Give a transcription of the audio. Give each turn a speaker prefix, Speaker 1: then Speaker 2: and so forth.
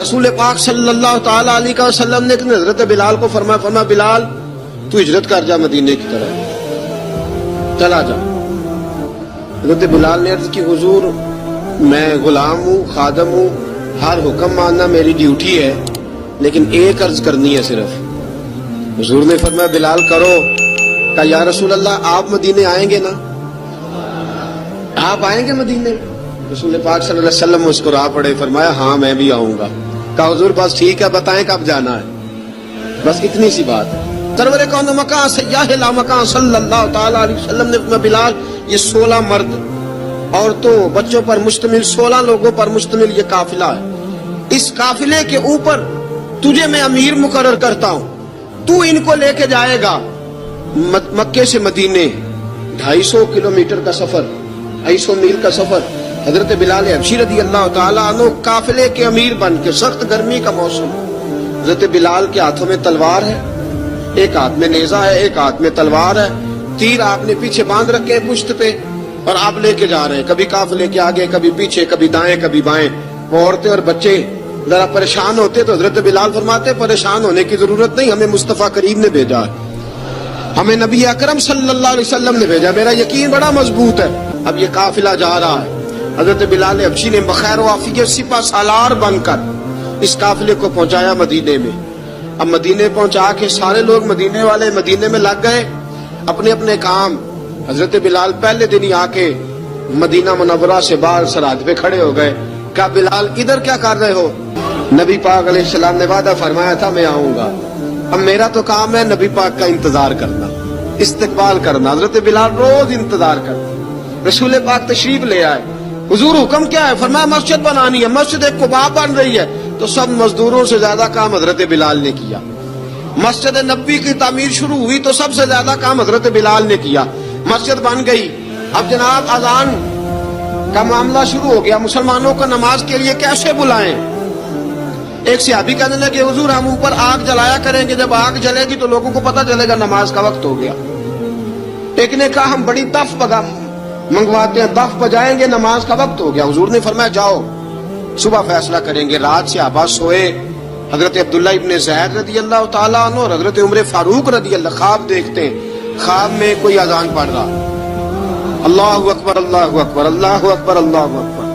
Speaker 1: رسول پاک صلی اللہ تعالی علیہ وسلم نے حضرت بلال کو فرمایا بلال تو ہجرت کر جا مدینے کی طرف چلا جا. حضرت بلال نے عرض کی حضور میں غلام ہوں خادم ہوں ہر حکم ماننا میری ڈیوٹی ہے لیکن ایک عرض کرنی ہے صرف. حضور نے فرمایا بلال کرو. کہا یا رسول اللہ آپ مدینے آئیں گے نا آپ آئیں گے مدینے. رسول پاک صلی اللہ علیہ وسلم مسکرا پڑے فرمایا ہاں میں بھی آؤں گا. کہا حضور بس ٹھیک ہے بتائیں کب جانا ہے بس اتنی سی بات ہے. سرور کون مکان سیاح لا مکان صلی اللہ تعالی علیہ وسلم نے فرمایا بلال یہ 16 مرد عورتوں بچوں پر مشتمل 16 لوگوں پر مشتمل یہ قافلہ ہے. اس قافلے کے اوپر تجھے میں امیر مقرر کرتا ہوں. تو ان کو لے کے جائے گا مکے سے مدینے 250 کلومیٹر کا سفر 250 میل کا سفر. حضرت بلال حبشی رضی اللہ تعالیٰ عنہ قافلے کے امیر بن کے سخت گرمی کا موسم. حضرت بلال کے ہاتھوں میں تلوار ہے ایک ہاتھ میں نیزہ ہے ایک ہاتھ میں تلوار ہے. تیر آپ نے پیچھے باندھ رکھے ہیں پشت پہ اور آپ لے کے جا رہے ہیں کبھی قافلے کے آگے کبھی پیچھے کبھی دائیں کبھی بائیں. وہ عورتیں اور بچے ذرا پریشان ہوتے تو حضرت بلال فرماتے پریشان ہونے کی ضرورت نہیں ہمیں مصطفیٰ کریم نے بھیجا ہے ہمیں نبی اکرم صلی اللہ علیہ وسلم نے بھیجا. میرا یقین بڑا مضبوط ہے. اب یہ قافلہ جا رہا ہے. حضرت بلال حبشی نے بخیر و عافیت سپہ سالار بن کر اس قافلے کو پہنچایا مدینے میں. اب مدینے پہنچا کے سارے لوگ مدینے والے مدینے میں لگ گئے اپنے اپنے کام. حضرت بلال پہلے دن ہی آ کے مدینہ منورہ سے باہر سرحد پہ کھڑے ہو گئے. کہا بلال ادھر کیا کر رہے ہو؟ نبی پاک علیہ السلام نے وعدہ فرمایا تھا میں آؤں گا. اب میرا تو کام ہے نبی پاک کا انتظار کرنا استقبال کرنا. حضرت بلال روز انتظار کرتے. رسول پاک تشریف لے آئے. حضور حکم کیا ہے؟ فرمایا مسجد بنانی ہے. مسجد قباء بن رہی ہے تو سب مزدوروں سے زیادہ کام حضرت بلال نے کیا. مسجد نبی کی تعمیر شروع ہوئی تو سب سے زیادہ کام حضرت بلال نے کیا. مسجد بن گئی. اب جناب اذان کا معاملہ شروع ہو گیا. مسلمانوں کو نماز کے لیے کیسے بلائیں؟ ایک صحابی کہنے لگے حضور ہم اوپر آگ جلایا کریں گے جب آگ جلے گی تو لوگوں کو پتہ چلے گا نماز کا وقت ہو گیا. ایک نے کہا ہم بڑی دف منگواتے ہیں دف بجائیں گے نماز کا وقت ہو گیا. حضور نے فرمایا جاؤ صبح فیصلہ کریں گے. رات سے صحابہ سوئے. حضرت عبداللہ ابن زید رضی اللہ تعالیٰ عنہ اور حضرت عمر فاروق رضی اللہ خواب دیکھتے ہیں. خواب میں کوئی اذان پڑھ رہا اللہ اکبر اللہ اکبر اللہ اکبر اللہ اکبر